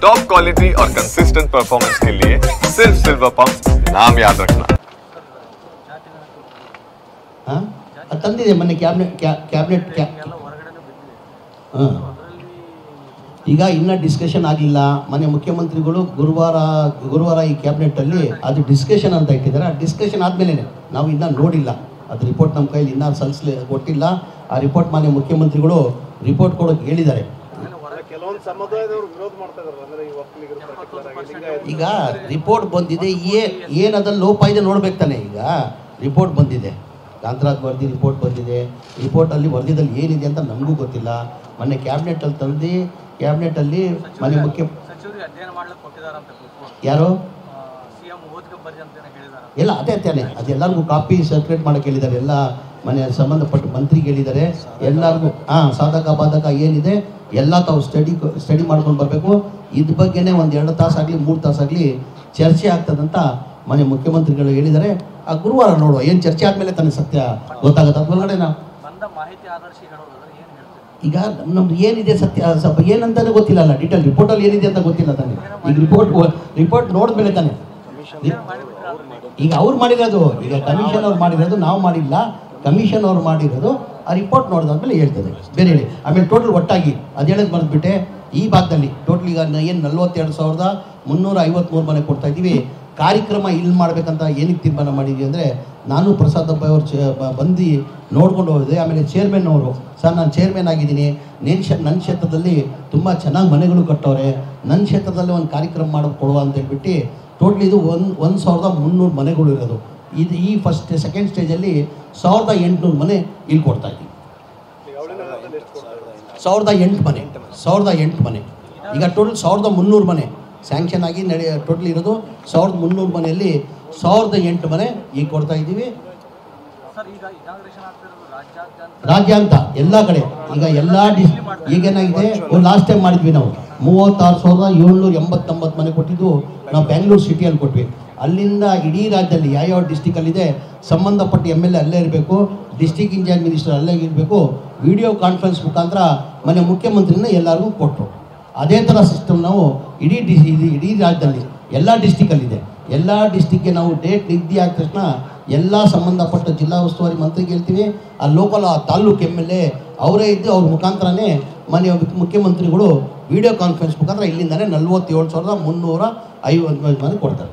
Top quality और consistent performance के लिए सिर्फ सिल्वर पंप नाम याद रखना। ತಂದಿದೆ ಮೊನ್ನೆ ಕ್ಯಾಬಿನೆಟ್ ಈಗ ಇನ್ನೂ ಡಿಸ್ಕಷನ್ ಆಗಲಿಲ್ಲ. ಮೊನ್ನೆ ಮುಖ್ಯಮಂತ್ರಿಗಳು ಗುರುವಾರ ಈ ಕ್ಯಾಬಿನೆಟ್ಟಲ್ಲಿ ಅದು ಡಿಸ್ಕಷನ್ ಅಂತ ಇಟ್ಟಿದ್ದಾರೆ. ಆ ಡಿಸ್ಕಷನ್ ಆದಮೇಲೆ ನಾವು ಇನ್ನೂ ನೋಡಿಲ್ಲ, ಅದು ರಿಪೋರ್ಟ್ ನಮ್ಮ ಕೈಲಿ ಇನ್ನೂ ಕೊಟ್ಟಿಲ್ಲ. ಆ ರಿಪೋರ್ಟ್ ಮಾನ್ಯ ಮುಖ್ಯಮಂತ್ರಿಗಳು ರಿಪೋರ್ಟ್ ಕೊಡೋಕೆ ಹೇಳಿದ್ದಾರೆ. ಈಗ ರಿಪೋರ್ಟ್ ಬಂದಿದೆ, ಏನದಲ್ಲಿ ಲೋಪ ಇದೆ ನೋಡ್ಬೇಕು ತಾನೆ. ಈಗ ರಿಪೋರ್ಟ್ ಬಂದಿದೆ, ಕಾಂತರಾಜ್ ವರದಿ ರಿಪೋರ್ಟ್ ಬಂದಿದೆ. ರಿಪೋರ್ಟಲ್ಲಿ ವರದಿದಲ್ಲಿ ಏನಿದೆ ಅಂತ ನಮಗೂ ಗೊತ್ತಿಲ್ಲ. ಮೊನ್ನೆ ಕ್ಯಾಬಿನೆಟಲ್ಲಿ ತಂದು ಕ್ಯಾಬಿನೆಟಲ್ಲಿ ಮನೆ ಯಾರು ಎಲ್ಲ ಅದೇ ತಾನೆ, ಅದೆಲ್ಲರಿಗೂ ಕಾಪಿ ಸರ್ಕ್ಯುಲೇಟ್ ಮಾಡೋಕ್ಕೆ ಹೇಳಿದ್ದಾರೆ. ಎಲ್ಲ ಮನೆ ಸಂಬಂಧಪಟ್ಟ ಮಂತ್ರಿಗೆ ಹೇಳಿದ್ದಾರೆ. ಎಲ್ಲರಿಗೂ ಸಾಧಕ ಬಾಧಕ ಏನಿದೆ ಎಲ್ಲ ತಾವು ಸ್ಟಡಿ ಮಾಡ್ಕೊಂಡು ಬರಬೇಕು. ಇದ್ರ ಬಗ್ಗೆನೇ ಒಂದು 2 ತಾಸಾಗಲಿ 3 ತಾಸಾಗಲಿ ಚರ್ಚೆ ಆಗ್ತದಂತ ಮನೆ ಮುಖ್ಯಮಂತ್ರಿಗಳು ಹೇಳಿದ್ದಾರೆ. ಆ ಗುರುವಾರ ನೋಡುವ, ಏನು ಚರ್ಚೆ ಆದಮೇಲೆ ತಾನೇ ಸತ್ಯ ಗೊತ್ತಾಗುತ್ತೆ. ಅದ್ರ ಒಳಗಡೆ ನಾವು ಈಗ ನಮ್ದು ಏನಿದೆ ಸತ್ಯ ಏನಂತಾನೆ ಗೊತ್ತಿಲ್ಲ ಅಲ್ಲ, ಡೀಟೇಲ್ ರಿಪೋರ್ಟಲ್ಲಿ ಏನಿದೆ ಅಂತ ಗೊತ್ತಿಲ್ಲ ತಾನೆ. ಈಗ ರಿಪೋರ್ಟ್ ನೋಡಿದ್ಮೇಲೆ ತಾನೆ. ಈಗ ಅವ್ರು ಮಾಡಿರೋದು, ಈಗ ಕಮಿಷನ್ ಅವ್ರು ಮಾಡಿರೋದು, ನಾವು ಮಾಡಿಲ್ಲ, ಕಮಿಷನ್ ಅವ್ರು ಮಾಡಿರೋದು. ಆ ರಿಪೋರ್ಟ್ ನೋಡಿದಾದ್ಮೇಲೆ ಹೇಳ್ತದೆ ಬೇರೆ ಹೇಳಿ. ಆಮೇಲೆ ಟೋಟಲ್ ಒಟ್ಟಾಗಿ ಅದು ಹೇಳೋದು ಬರೆದ್ಬಿಟ್ಟೆ. ಈ ಭಾಗದಲ್ಲಿ ಟೋಟಲ್ ಈಗ ಏನು 42,353 ಮನೆ ಕೊಡ್ತಾ ಇದ್ದೀವಿ. ಕಾರ್ಯಕ್ರಮ ಇಲ್ಲಿ ಮಾಡಬೇಕಂತ ಏನಕ್ಕೆ ತೀರ್ಮಾನ ಮಾಡಿದ್ವಿ ಅಂದರೆ, ನಾನು ಪ್ರಸಾದ್ ಅಬ್ಬಾಯಿ ಅವರು ಬಂದು ನೋಡ್ಕೊಂಡು ಹೋಗಿದೆ. ಆಮೇಲೆ ಚೇರ್ಮನ್ ಅವರು, ಸರ್ ನಾನು ಚೇರ್ಮನ್ ಆಗಿದ್ದೀನಿ, ನನ್ನ ಕ್ಷೇತ್ರದಲ್ಲಿ ತುಂಬ ಚೆನ್ನಾಗಿ ಮನೆಗಳು ಕಟ್ಟವ್ರೆ, ನನ್ನ ಕ್ಷೇತ್ರದಲ್ಲಿ ಒಂದು ಕಾರ್ಯಕ್ರಮ ಮಾಡೋದು ಕೊಡುವ ಅಂತ ಹೇಳ್ಬಿಟ್ಟು ಟೋಟ್ಲಿ ಇದು 1,300 ಮನೆಗಳು ಇರೋದು. ಇದು ಈ ಸೆಕೆಂಡ್ ಸ್ಟೇಜಲ್ಲಿ 1,800 ಮನೆ ಇಲ್ಲಿ ಕೊಡ್ತಾ ಇದ್ದೀವಿ. 1,008 ಮನೆ ಈಗ ಟೋಟಲ್ 1,300 ಮನೆ ಸ್ಯಾಂಕ್ಷನ್ ಆಗಿ ಟೋಟಲ್ ಇರೋದು 1,300 ಮನೆಯಲ್ಲಿ 1,008 ಮನೆ ಈಗ ಕೊಡ್ತಾ ಇದ್ದೀವಿ. ರಾಜ್ಯಾಂತ ಎಲ್ಲ ಕಡೆ ಈಗ ಎಲ್ಲ ಈಗೇನಾಗಿದೆ, ಲಾಸ್ಟ್ ಟೈಮ್ ಮಾಡಿದ್ವಿ ನಾವು 36,789 ಮನೆ ಕೊಟ್ಟಿದ್ದು ನಾವು ಬೆಂಗಳೂರು ಸಿಟಿಯಲ್ಲಿ ಕೊಟ್ವಿ. ಅಲ್ಲಿಂದ ಇಡೀ ರಾಜ್ಯದಲ್ಲಿ ಯಾವ ಡಿಸ್ಟಿಕಲ್ಲಿದೆ ಸಂಬಂಧಪಟ್ಟ MLA ಅಲ್ಲೇ ಇರಬೇಕು, ಡಿಸ್ಟಿಕ್ ಇನ್ಚಾರ್ಜ್ ಮಿನಿಸ್ಟರ್ ಅಲ್ಲೇ ಇರಬೇಕು. ವಿಡಿಯೋ ಕಾನ್ಫರೆನ್ಸ್ ಮುಖಾಂತರ ಮನೆ ಮುಖ್ಯಮಂತ್ರಿನ ಎಲ್ಲರಿಗೂ ಕೊಟ್ಟರು. ಅದೇ ಥರ ಸಿಸ್ಟಮ್ ನಾವು ಇಡೀ ರಾಜ್ಯದಲ್ಲಿ ಎಲ್ಲ ಡಿಸ್ಟಿಕಲ್ಲಿದೆ. ಎಲ್ಲ ಡಿಸ್ಟಿಕ್ಗೆ ನಾವು ಡೇಟ್ ನಿಗದಿ ಆದ ತಕ್ಷಣ ಎಲ್ಲ ಸಂಬಂಧಪಟ್ಟ ಜಿಲ್ಲಾ ಉಸ್ತುವಾರಿ ಮಂತ್ರಿಗೆ ಹೇಳ್ತೀವಿ. ಆ ಲೋಕಲ್ ತಾಲೂಕು MLA ಅವರೇ ಇದ್ದು ಅವ್ರ ಮುಖಾಂತರನೇ ಮನೆ ಮುಖ್ಯಮಂತ್ರಿಗಳು ವಿಡಿಯೋ ಕಾನ್ಫರೆನ್ಸ್ ಮುಖಾಂತರ ಇಲ್ಲಿಂದಲೇ 47,350 ಮನೆ ಕೊಡ್ತಾರೆ.